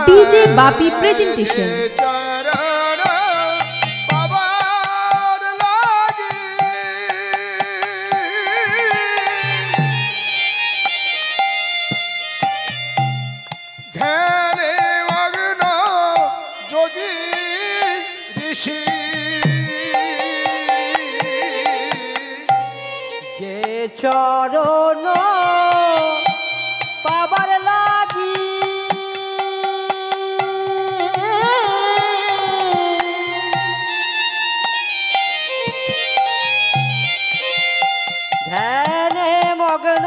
DJ Bapi presentation. চরণ পাবার লাগি ধ্যানে মগ্ন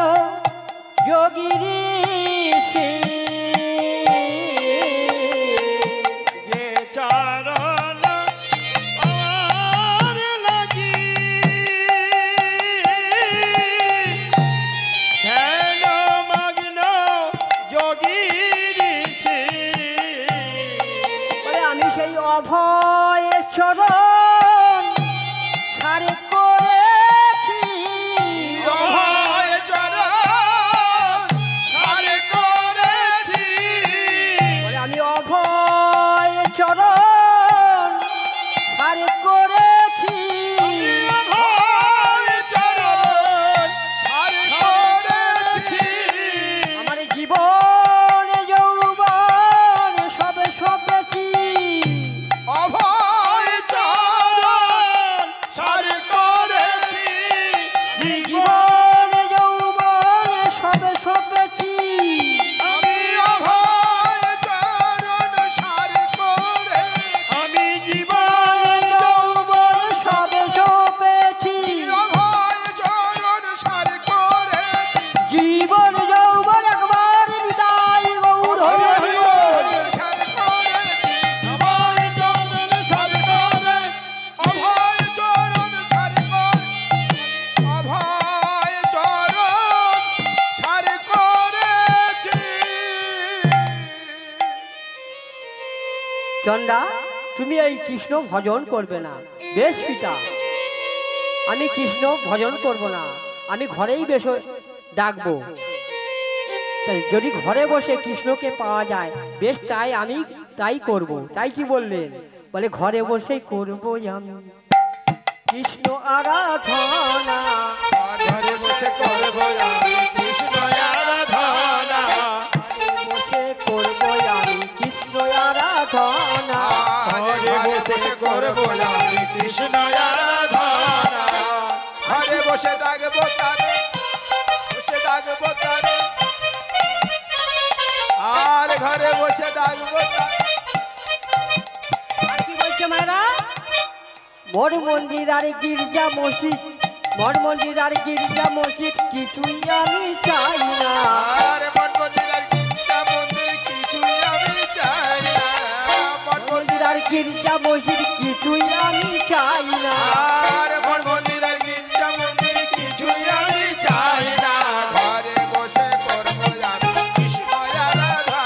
যোগী ঋষি যে চরণ পাবার লাগি ধ্যান মগ্ন যোগী ঋষি। আমি সেই অভয় চরণ সারে করেছি অভয় চরণ সারে করেছি। আমি অভয় চরণ সারে করেছি অভয় চরণ সারে করেছি। আমার জীবন যৌবন সবে সবেছি অভয় চরণ সারে করেছি। জীবন যৌবন সবে সবেছি আমি অভয় চরণ সারে করেছি। আমি জীবন যৌবন সবে সবেছি অভয় চরণ সারে করেছি। জীবন যৌবন একবার হৃদয় গৌর হরি হরি বল। সারে করেছি। অভয় চরণ সারে করে। অভয় চরণ সারে করে। অভয় চরণ সারে করেছি। চন্ডা তুমি এই কৃষ্ণ ভজন করবে না, বেশ পিতা আমি কৃষ্ণ ভজন করব না, আমি ঘরেই বেশ ডাকবো। তাই যদি ঘরে বসে কৃষ্ণকে পাওয়া যায় বেশ, তাই আমি তাই করব। তাই কি বললেন? বলে ঘরে বসেই করবো আমি কৃষ্ণ আরাধনা। ঘরে বসে করব আমি কৃষ্ণ আরাধনা। বসে করবো আমি কৃষ্ণ আরাধনা। ঘরে বসে করব আমি কৃষ্ণ আরাধনা। ঘরে বসে ডাকবো তারে, বসে ডাকবো তারে। আর ঘরে বসে ডাকবো তারে। আর কি বলছে মায়েরা? মঠ মন্দির আর গির্জা মসজিদ, মঠ মন্দির আর গির্জা মসজিদ কিছুই আমি চাই না। আর মঠ মন্দির আর গির্জা মন্দির কিছুই আমি চাই না। মঠ মন্দির আর গির্জা মসজিদ কিছুই আমি চাই না। আর মঠ মন্দির আর গির্জা মন্দির কিছুই আমি চাই না। ঘরে বসে করবো আমি কৃষ্ণ আরাধনা।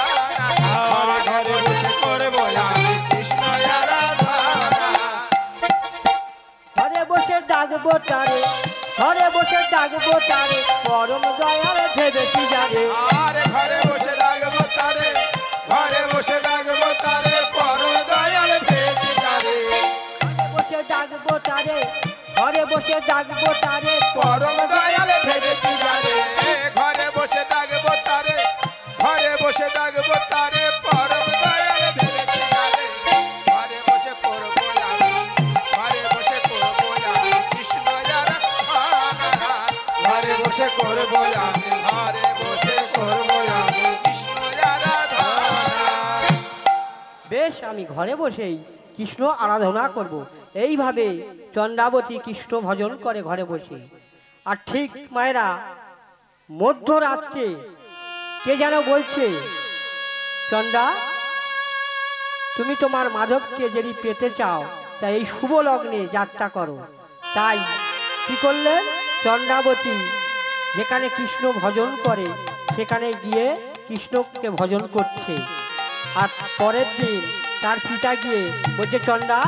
ঘরে বসে করবো আমি কৃষ্ণ আরাধনা। ঘরে বসে ডাকবো তারে, ঘরে বসে ডাকবো তারে, পরম দয়াল ভেবেছি যারে। আর ঘরে বসে ডাকবো তারে, ঘরে বসে ডাকবো তারে, পরম দয়াল ভেবেছি যারে। বসে ডাকবো তারে, ঘরে বসে ডাকবো তারে, পরম দয়াল ভেবেছি যারে। ঘরে বসে ডাকবো তারে, ঘরে বসে ডাকবো তারে, পরম দয়াল ভেবেছি যারে। ঘরে বসে করবো আমি, ঘরে বসে করবো আমি কৃষ্ণ আরাধনা। ঘরে বসে করবো আমি, ঘরে বসে করবো আমি কৃষ্ণ আরাধনা। বেশ আমি ঘরে বসেই কৃষ্ণ আরাধনা করব। এইভাবে চন্দ্রাবতী কৃষ্ণ ভজন করে ঘরে বসে। আর ঠিক মায়েরা মধ্যরাত্রে কে যেন বলছে, চন্দ্রা তুমি তোমার মাধবকে যদি পেতে চাও তাই এই শুভ লগ্নে যাত্রা করো। তাই কি করলেন? চন্দ্রাবতী যেখানে কৃষ্ণ ভজন করে সেখানে গিয়ে কৃষ্ণকে ভজন করছে। আর পরের দিন তার পিতা গিয়ে বলছে, চন্দ্রা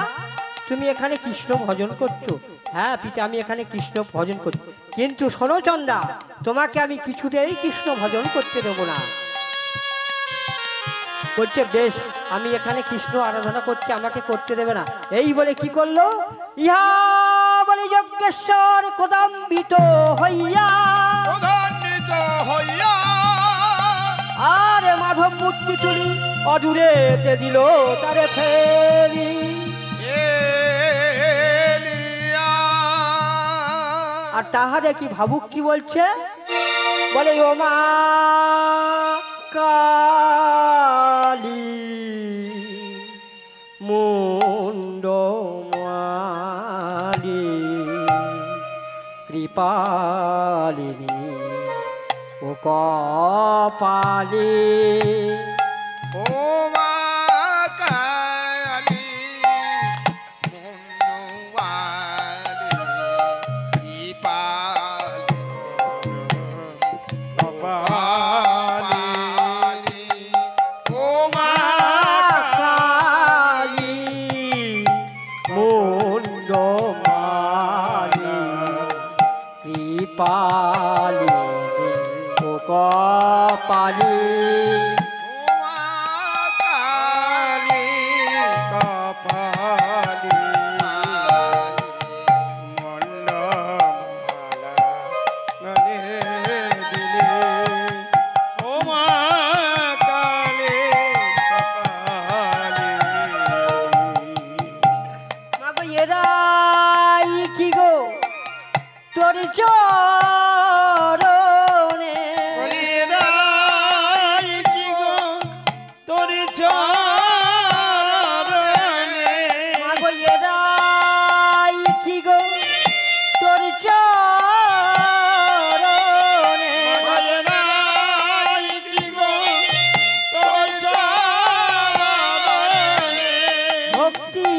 তুমি এখানে কৃষ্ণ ভজন করছো? হ্যাঁ পিতা আমি এখানে কৃষ্ণ ভজন করছি, কিন্তু শোনো চন্দ্রা তোমাকে আমি কিছুতেই কৃষ্ণ ভজন করতে দেবো না। বলছে বেশ, আমি এখানে কৃষ্ণ আরাধনা করছি, আমাকে করতে দেবে না। এই বলে কি করলো, ইহা বলে যজ্ঞেশ্বর কদম্বিত হইয়া প্রধান্বিত হইয়া আরে মাধব মূর্তি তুলি অদূরে দিল তারে ফেরি। এলিয়া আর তাহারে কি ভাবুক কি বলছে, বলে ও মা কালী মুন্ডমালি কৃপালিনী ও কপালি ও মা কালী মুন্ডমালি কপালি ও মা কালী মুন্ডমালি কৃপালি ও কপালি তোর চরণে তোর চরণে মাগো এরাই কি গো তোর চরণে ভক্তি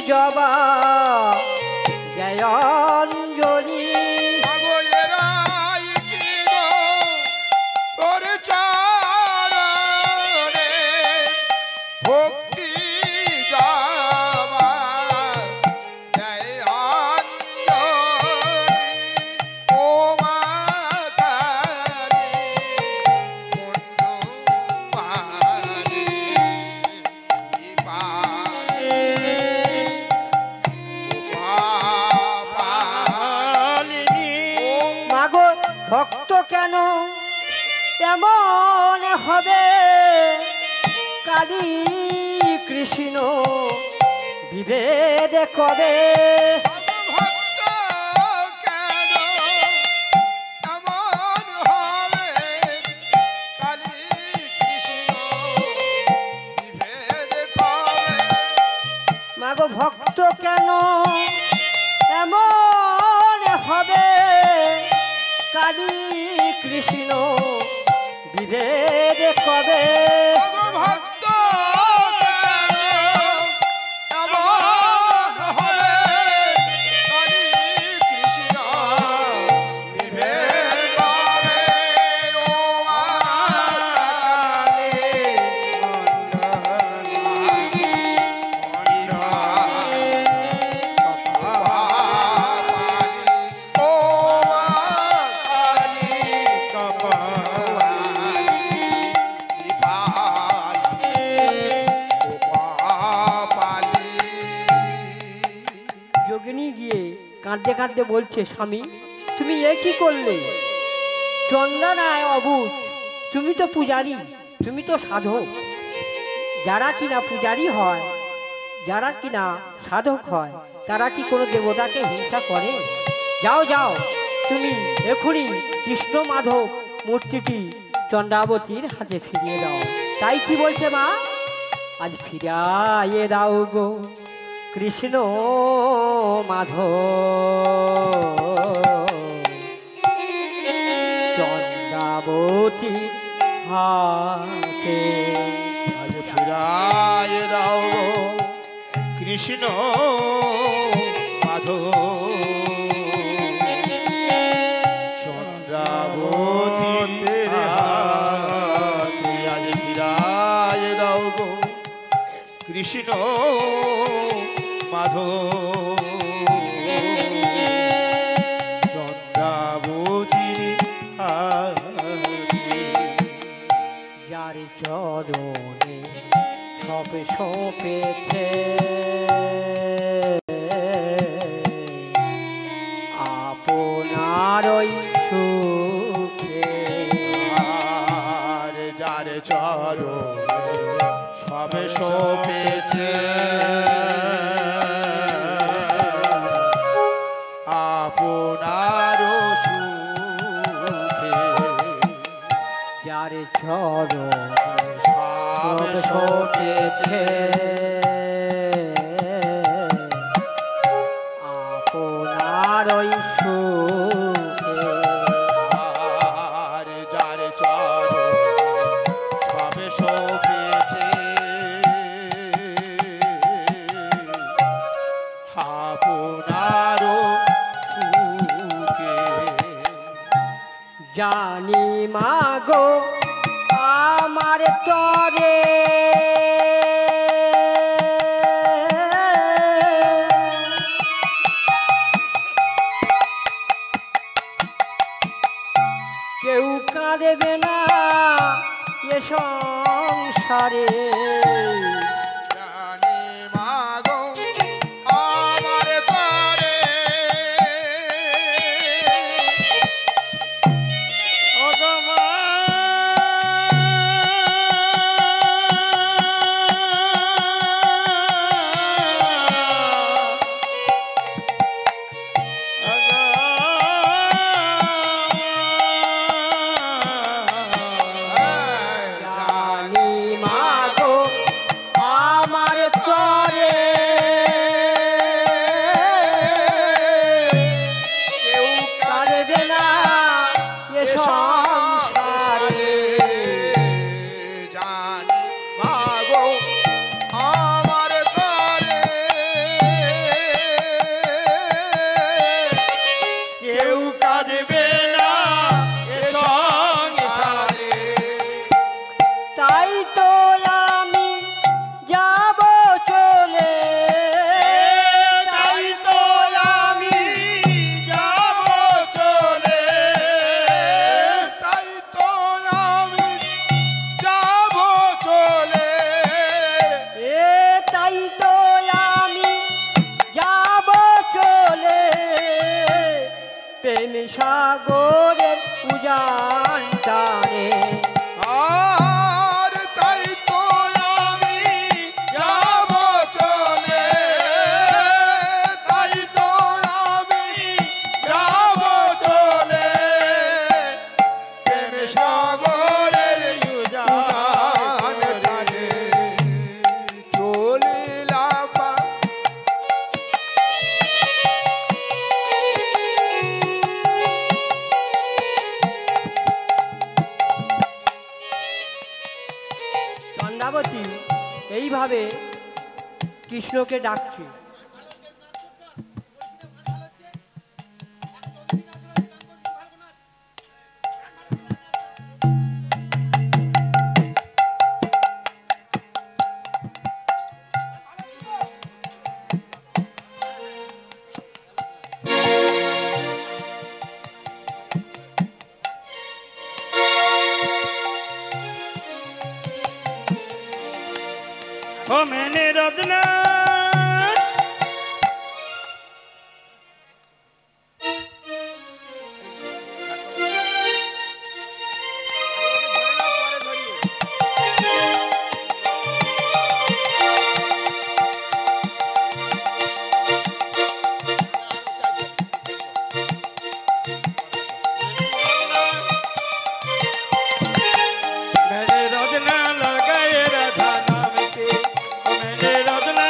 জবা জয়ঞ্জলি ভক্তি যাবা জয় ও মা কালী মুন্ডমালি মাগো ভক্ত কেন এমন হবে, কালী কৃষ্ণ বিভেদ কবে। ভক্ত কেন এমন হবে, কালী কৃষ্ণ বিভেদ কবে। মাগো ভক্ত কেন এমন হবে, কালী কৃষ্ণ বিভেদ কবে। ভক্ত কেন এমন হবে, কালী কৃষ্ণ বিভেদ কবে। ও মা কালী যোগিনী গিয়ে কাঁদতে কাঁদতে বলছে, স্বামী তুমি এ কি করলে, চন্দ্রনায় অবুধ, তুমি তো পূজারী, তুমি তো সাধক। যারা কিনা পূজারী হয়, যারা কিনা সাধক হয়, তারা কি কোনো দেবতাকে হিংসা করে? যাও যাও, তুমি এখনই কৃষ্ণ মাধব মূর্তিটি চন্দ্রাবতীর হাতে ফিরিয়ে দাও। তাই কি বলছে মা, আজ ফিরাইয়ে দাও গো কৃষ্ণ মাধব চন্দ্রাবতী হাতে। আজ ফিরায় দাও গো কৃষ্ণ মাধব চন্দ্রাবতীর হাতে। আজ ফিরায় দাও গো কৃষ্ণ মাধব চন্দ্রাবতীর হাতে। যার চরণ সব সপেছে আপনারই সুখে। আর যার চরণ সবে সপেছে আপনার সুখে, যার চরণ সবে সপেছে আপনারই সুখে। আর যার চরণ সবে সপেছে আপনার সুখে। জানি মাগো আমার তরে কেউ কাঁদেবে না এ সংসারে। জানি মাগো আমার তরে জানি মাগো আমার তরে কেউ কাঁদেবে না এ সংসারে। জানি মাগো আমার তরে কেউ কাঁদবে না এ সংসারে। তাই তো আমি যাব চলে, তাই তো আমি যাব চলে, তাই তো আমি যাব চলে, এ তাই তো আমি যাব চলে প্রেম সাগরের উজান টানে। আর তাই তো আমি যাব চলে, তাই তো আমি যাব চলে প্রেম সাগরের উজান টানে। চলিলাম চন্দ্রাবতী এইভাবে কৃষ্ণকে ডাকছে। ओ मैंने रत्ना मैंने रत्ना लगाए राधा नाम के, ओ मैंने रत्ना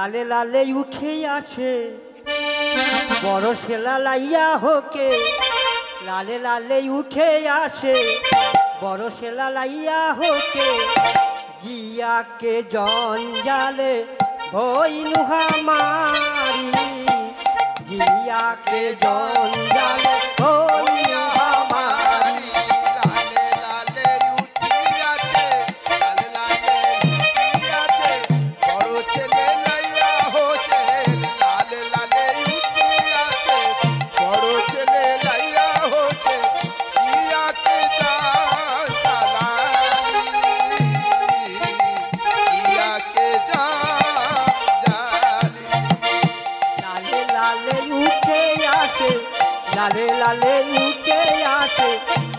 লালে লালে উঠে আসে বড় ছেলা লাইয়া হোকে, লালে লালে উঠে আসে বড় ছেলা লাইয়া হোকে, জিয়াকে জঞ্জালে হইনু হামারি, জিয়াকে জঞ্জালে হইনু হামারি। লালে লালে উঠিয়াছে, লালে লালে উঠিয়াছে, বড় ছেলে লাইয়া হোছে। লালে লালে উঠিয়াছে, বড় ছেলে লাইয়া হোছে, জিয়াকে জঞ্জালি, জিয়াকে জঞ্জালি। লালে লালে উঠে আসে, লালে লালে উঠে আসে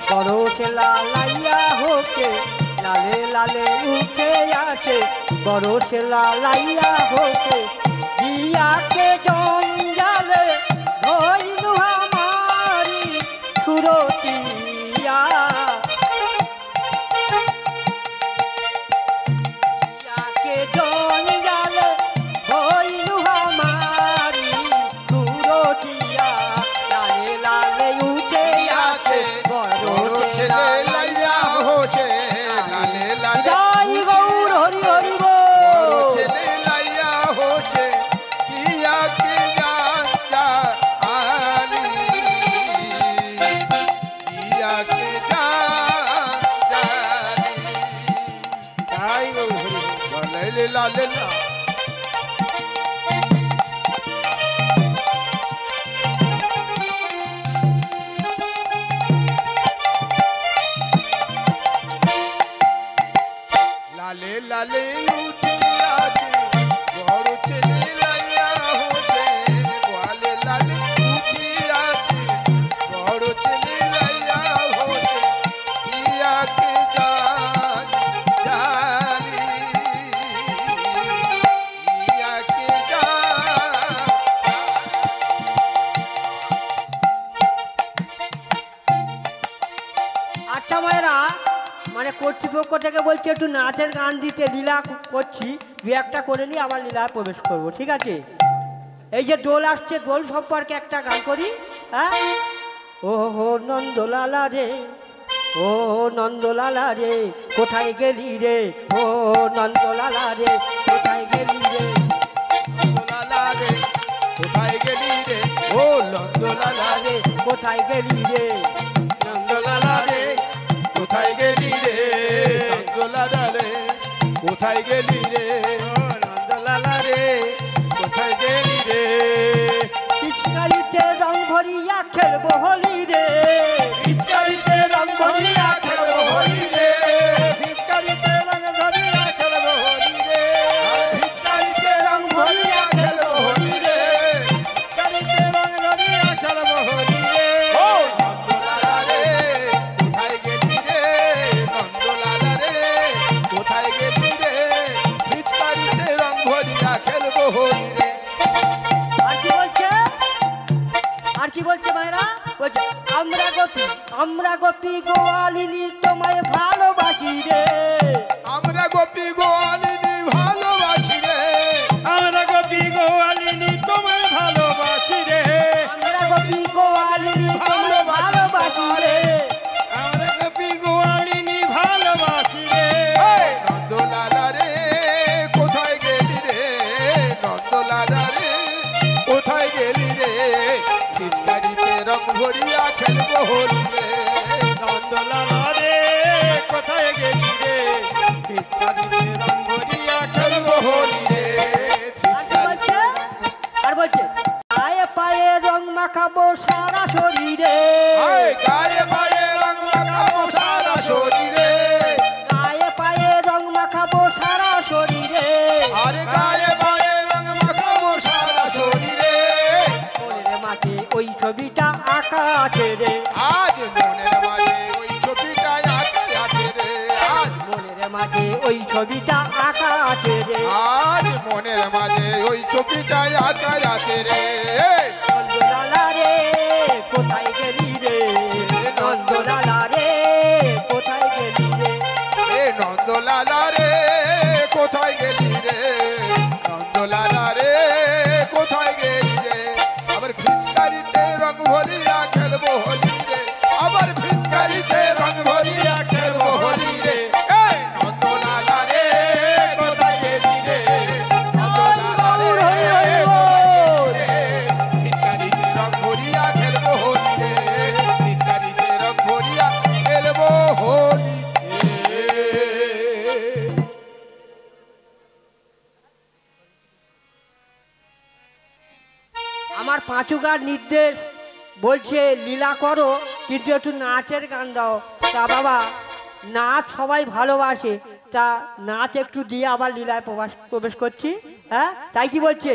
বড় ছেলা লাইয়া হোকে, লালে লালে উঠে আসে বড় ছেলা লাইয়া হোকে, জিয়াকে জঞ্জালে হইনু হামারি সুরতিয়া, জিয়াকে জঞ্জালে হইনু হামারি সুরতিয়া, লালে লালে উঠে আসে বড় বড় ছেলা ছেলে লাইয়া লাইয়া হোছে, লালে লালে জয় গৌর হরি হরি বড় বল। ছেলে লাইয়া হোছে, জিয়াকে জঞ্জালি, জিয়াকে জঞ্জালি। জয় গৌর হরি বল। লালে লালে লা। লালে লালে উঠিয়াছে বড় ছেলে লাইয়া হোছে, লালে লালে উঠিয়াছে বড় ছেলে লাইয়া হোছে, জিয়াকে জঞ্জালি, জিয়াকে আচ্ছা মায়েরা, মানে কর্তৃপক্ষ থেকে বলছে একটু নাচের গান দিতে, লীলা করছি, দু একটা করে নিয়ে আবার লীলায় প্রবেশ করব, ঠিক আছে? এই যে দোল আসছে, দোল সম্পর্কে একটা গান করি। হ্যাঁ, ও হো নন্দলালা রে, ও নন্দলালা রে, কোথায় গেলি রে, ও নন্দলালা রে, কোথায় গেলি রে, লালা রে কোথায় গেলি রে, ও নন্দলালা রে, কোথায় গেলি রে, নন্দলালা রে কোথায় গেলি রে, নন্দলালা রে কোথায় গেলি রে, ও নন্দলালা রে কোথায় গেলি রে, পিচকারিতে রং ভরিয়া খেলবো হোলি রে, পিচকারিতে রং ভরিয়া খেলবো হোলি রে, পিচকারিতে রং ভরিয়া খেলবো হোলি রে, পিচকারিতে রং ভরিয়া খেলবো হোলি রে, পিচকারিতে রং ভরিয়া খেলবো হোলি রে, ও নন্দলালা রে কোথায় গেলি রে, নন্দলালা রে কোথায় গেলি রে, পিচকারিতে রং ভরিয়া খেলবো হোলি রে। আর কি বলছে, আর কি বলছে ভাইরা, বলছে আমরা গোপী গোয়ালিনী তোমায় ভালোবাসি রে, আমরা গোপী গোয়ালিনী ভালোবাসি রে, আমরা গোপী গোয়ালিনী তোমায় ভালোবাসি রে, আমরা গোপী গোয়ালিনী তোমায় ভালোবাসি রে, আমরা গোপী গোয়ালিনী ভালোবাসি রে, এই নন্দলালা রে কোথায় গেলি রে, নন্দলালা রে কোথায় গেলি রে, পিচকারিতে রং ভরিয়া খেলবো হোলি রে, নন্দলালা রে কোথায় গেলি রে, পিচকারিতে রং ভরিয়া খেলবো হোলি রে, আর কি বলছে, আর বলছে পায়ে পায়ে রং মাখাবো সারা শরীরে, গায়ে পায়ে রং মাখাবো সারা শরীরে, গায়ে পায়ে রং মাখাবো সারা শরীরে, আরে গায়ে পায়ে রং মাখাবো সারা শরীরে, মনের মাঝে ওই ছবিটা আঁকা আছে রে, আজ মনের মাঝে ওই ছবিটা আঁকা আছে রে, আজ মনের মাঝে ওই ছবিটা আঁকা আছে রে, আজ মনের মাঝে ওই ছবিটা আঁকা আছে রে, নন্দলালা রে কোথায় গেলি রে, নন্দলালা রে কোথায় গেলি রে, এ নন্দলালা রে কোথায় গেলি রে, নন্দলালা রে পাঁচুকার নির্দেশ বলছে লীলা করো, কিন্তু একটু নাচের গান দাও। তা বাবা, নাচ সবাই ভালোবাসে, তা নাচ একটু দিয়ে আবার লীলায় প্রবেশ করছি। হ্যাঁ, তাই কি বলছে?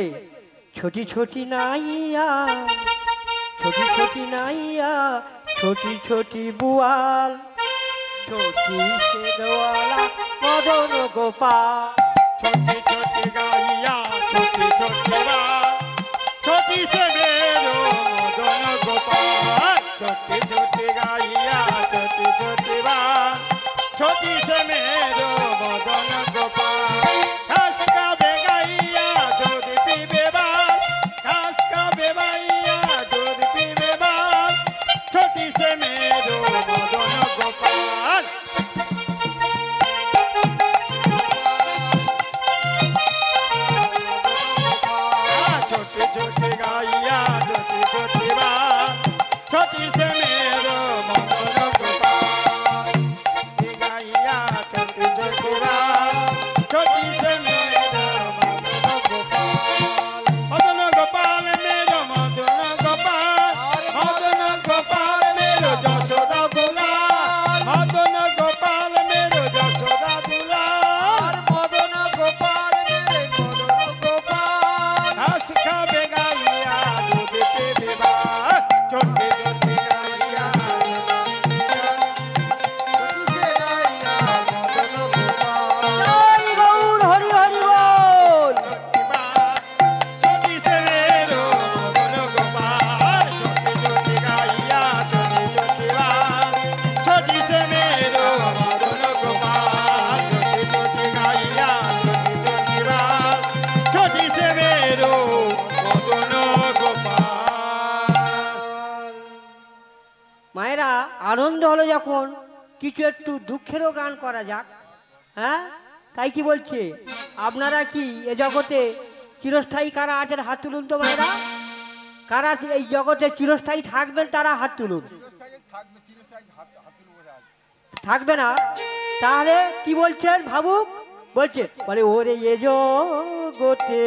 ছোটি ছোটি নাইয়া, ছোটি ছোটি নাইয়া, ছোটি ছোটি বুয়াল, ছোটি শেরওয়ালা মদন গোপাল। छोटी छोटी गाइया छोटी छोटी बात छोटी से मेरो मदन गोपाल छोटी छोटी गाइया छोटी छोटी बात छोटी से मेरो मदन गोपाल घास का बेगाइया दूध पीबे बाल घास का बेबाइया दूध पीबे बाल छोटी से मेरो मदन गोपाल छोटी छोटी गाइया छोटी छोटी बात छोटी से मेरो मदन गोपाल गाइया छोटी छोटी बात छोटी से मेरो मदन गोपाल मेरो मदन गोपाल मदन गोपाल मेरो जशोदा दुलार मदन गोपाल मेरो जशोदा दुलार मदन गोपाल मेरे मदन गोपाल घास खाबे गाइया दूध पीबे बाल छोटी छोटी गाइया मदन गोपाल জয় গৌর হরি হরি বল। छोटी से मेरो मदन गोपाल छोटी छोटी गाइया छोटी छोटी बाल छोटी से मेरो मदन गोपाल छोटी छोटी गाइया छोटी छोटी बाल छोटी से मेरो मदन गोपाल মায়েরা, আনন্দ হলো যখন, কিছু একটু দুঃখেরও গান করা যাক। হ্যাঁ, তাই কি বলছে? আপনারা কি এ জগতে চিরস্থায়ী কারা আছেন? হাত তুলুন তো মায়েরা। কারা এই জগতে চিরস্থায়ী থাকবেন তারা হাত তুলুন। থাকবে না? তাহলে কি বলছেন ভাবুক? বলছে, বলে ওরে এ জগতে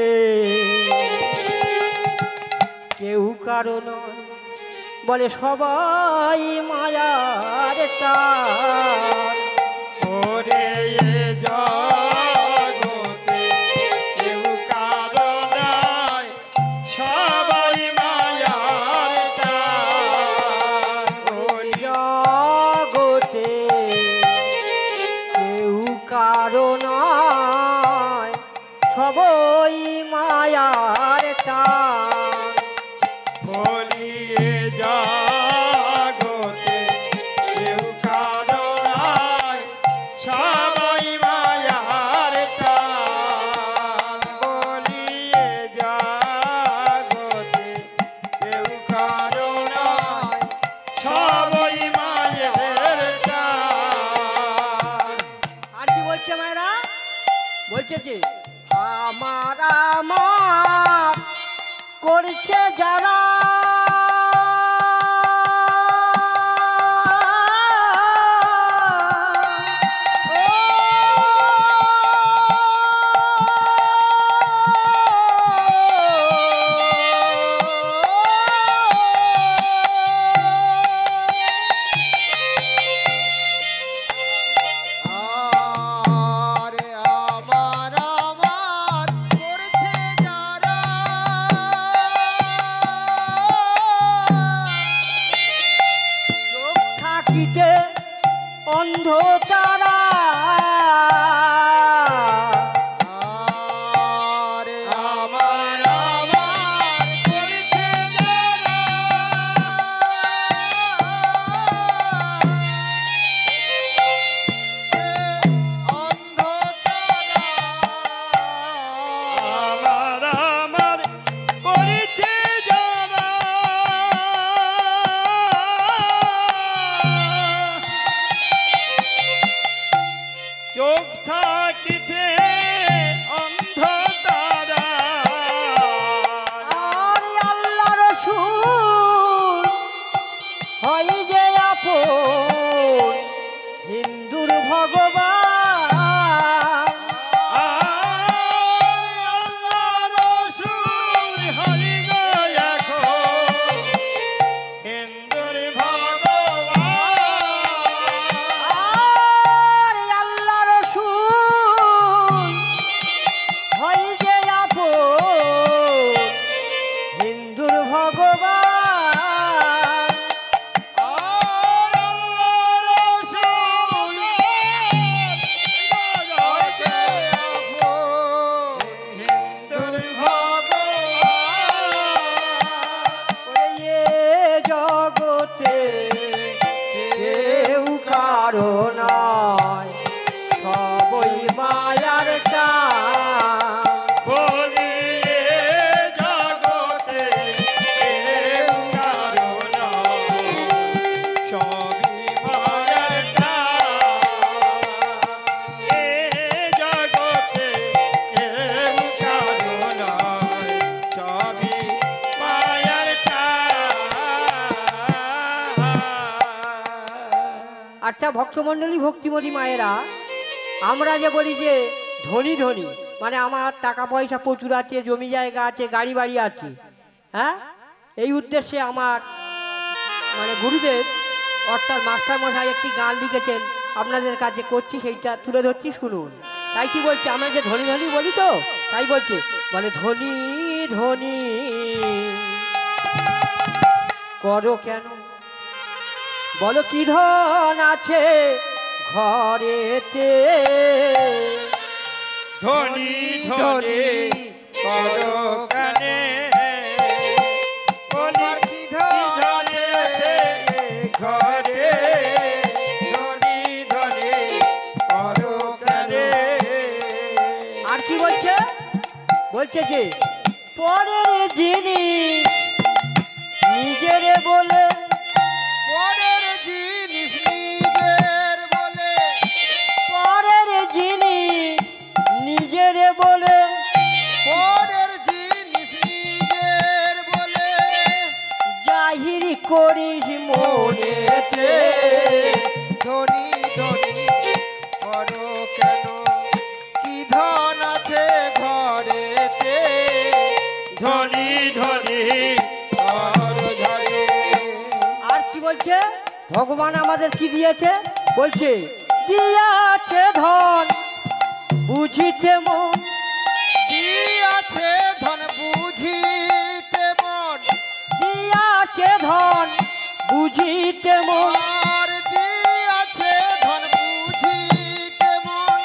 কেউ কারো নয়, বলে সবাই মায়ার টান। ওরে এ জগতে কেউ কারো নাই, সবাই মায়ার টান। বলি জগতে কেউ কারো নয়, সবাই মায়ার টান। বলি এ জগতে কেউ কারো নাই, সবাই মায়ার টান। বলি এ জগতে কেউ কারো নাই, সবাই মায়ের টান। আর কি বলছে মায়েরা? বলছে যে আমার আমার করছে যারা, আরে আমার আমার করছে যারা চোখ থাকিতে অন্ধ তারা, আরে আমার আমার করছে যারা অন্ধ তারা আমার আমার করেছে যারা, চোখ থাকিতে অন্ধ তারা। আর আল্লাহ রসূল হয় যে আপন হিন্দুর ভগবান। আল্লাহ রসূল হরি গো এখন ভক্তমণ্ডলী ভক্তিমতী মায়েরা, আমরা যে বলি যে ধনী ধনী, মানে আমার টাকা পয়সা প্রচুর আছে, জমি জায়গা আছে, গাড়ি বাড়ি আছে, হ্যাঁ, এই উদ্দেশ্যে আমার মানে গুরুদেব অর্থাৎ মাস্টার মশাই একটি গান লিখেছেন, আপনাদের কাছে করছি, সেইটা তুলে ধরছি, শুনুন। তাই কি বলছে, আমরা যে ধনী ধনী বলি তো, তাই বলছে, বলে ধনী ধনী করো কেন, বলো কি ধন আছে ঘরেতে, ধনী ধনী করো কানে তোমার কি ধন আছে ঘরে, ধনী ধনী করো কানে। আর কি বলছে, বলছে যে পরের জিনিস নিজের বলে, পরের জিনিস নিজের বলে, পরের জিনিস নিজের বলে, পরের জিনিস নিজের বলে, জাহির করিস মনেতে, ধনী ধনী করো কেন, কি ধন আছে ঘরেতে, ধনী ধনী করো ঝরে। আর কি বলছে, ভগবান আমাদের কি দিয়েছে, বলছে দিয়াছে ধন বুঝিতে মন, দিয়াছে ধন বুঝিতে মন, দিয়াছে ধন বুঝিতে মন, আর দিয়াছে ধন বুঝিতে মন,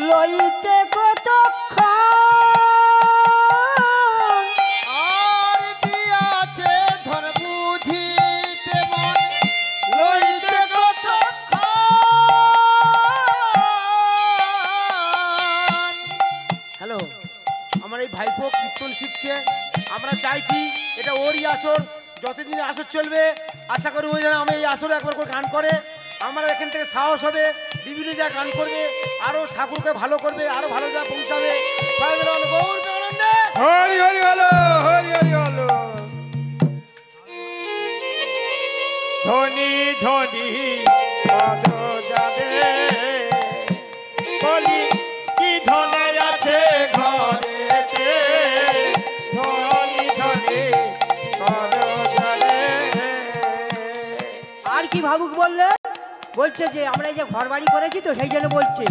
লইতে কতক্ষণ, আর দিয়াছে ধন বুঝিতে মন, লইতে কতক্ষণ। হ্যালো, আমার এই ভাইপো কীর্তন শিখছে, আমরা চাইছি এটা ওরই আসর, যতদিন আসর চলবে আশা করি ওই যেন আমি এই আসরে একবার করে গান করে, আমার এখান থেকে সাহস হবে, বিভিন্ন জায়গায় গান করবে, আরও ঠাকুরকে ভালো করবে, আরও ভালো জায়গায় পৌঁছাবে। সবাই মিলে বলো, গৌর প্রেমানন্দে। হরি হরি হলো, হরি হরি হলো। ধনী ধনী করো যাবে, বলি কি ধনে আছে ঘরেতে, ধনী ধনী করো যাবে। আর কি ভাবুক বললে, বলছে যে আমরা এই যে ঘর বাড়ি করেছি তো সেই জন্য বলছে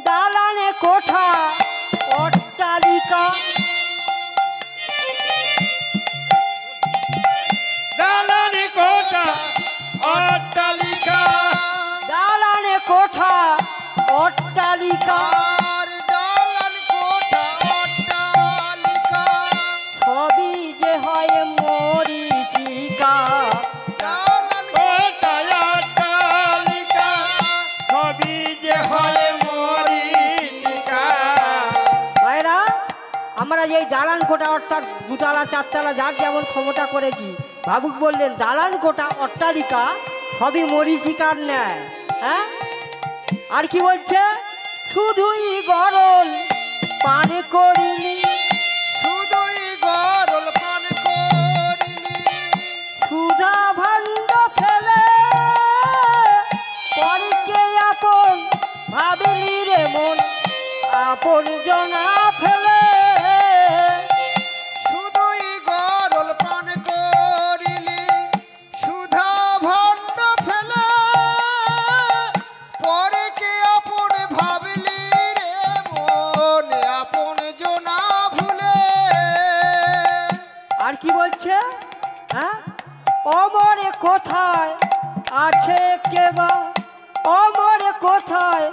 দালানে কোঠা অট্টালিকা, দালানি কোঠা অট্টালিকা, দালানে কোঠা অট্টালিকা, আর দালান কোঠা অট্টালিকা, সবই যে হয় মরিচিকা, দালান কোঠা অট্টালিকা, সবই যে হয় মরিচিকা। ভাইরা, আমরা যে দালান কোঠা অর্থাৎ দুতলা চারতলা যার যেমন ক্ষমতা করেছি, ভাবুক বললেন দালান কোঠা অট্টালিকা সবই মরিচিকার ন্যায়, হ্যাঁ। আর কি বলছে, শুধুই গরল পান করিনি, শুধুই গরল পান করিলি, সুধা ভাণ্ড ফেলে পরকে আপন ভাবিলি রে মন, আপন জনা ফেলে, শুধুই গরল পান করিলি, সুধা ভণ্ড ফেলে, পরে কে আপন ভাবলি রে মন, আপন জনা ভুলে। আর কি বলছে, হ্যাঁ, অমরে কোথায় আছে কেবা, অমরে কোথায়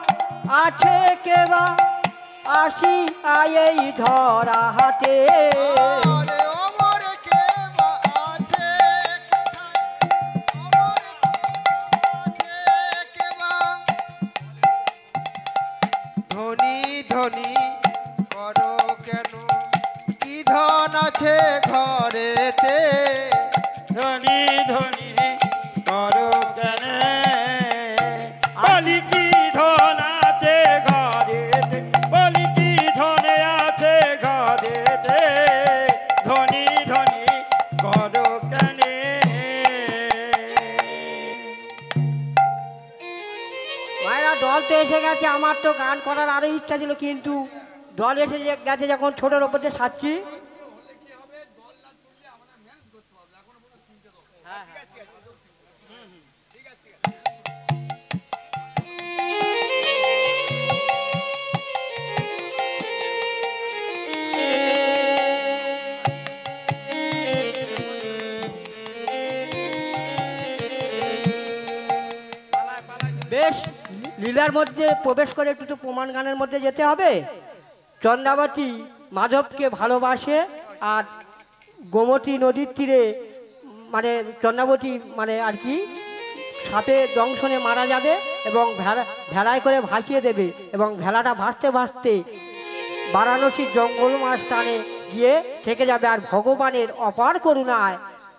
আছে কেবা, আসি আই ধরা হাতে, আরে অমরে কে বা আছে কোথায়, অমরে আছে কে বা, ধনী ধনী করো কেন, কি ধন আছে ঘরেতে, ধনী ধনী করো কেন, বলি কি ধন আছে ঘরেতে, বলি কি ধনে আছে ঘরেতে, ধনী ধনী করো কেন। দল তো এসে গেছে, আমার তো গান করার আরো ইচ্ছা ছিল, কিন্তু দল এসে গেছে যখন ছোটোর ওপর দিয়ে সাজছি। বেশ, লীলার মধ্যে প্রবেশ করে একটু তো প্রমাণ গানের মধ্যে যেতে হবে। চন্দ্রাবতী মাধবকে ভালোবাসে, আর গোমতী নদীর তীরে মানে চন্দ্রাবতী মানে আর কি সাপে দংশনে মারা যাবে এবং ভেলায় করে ভাসিয়ে দেবে, এবং ভেলাটা ভাসতে ভাসতে বারাণসীর জঙ্গলময় স্থানে গিয়ে থেকে যাবে। আর ভগবানের অপার করুণায়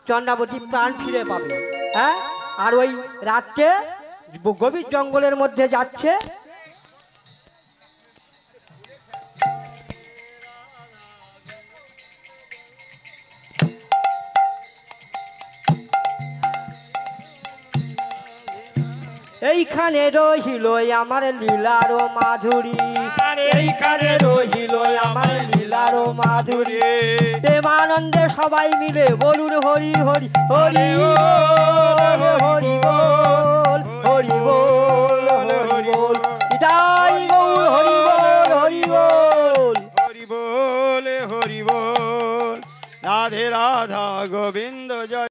চন্দ্রাবতী প্রাণ ফিরে পাবে। হ্যাঁ, আর ওই রাত্রে গভীর জঙ্গলের মধ্যে যাচ্ছে। এইখানে রহিল আমার লীলার মাধুরী, এইখানে রহিল আমার লীলার মাধুরী। প্রেমানন্দে সবাই মিলে বলুন হরি হরি হরি হরি বল, হরি বল, হরি বল, নিতাই গৌর হরি বল, হরি বল, হরি বল, হরি বল, রাধে রাধা গোবিন্দ জয়।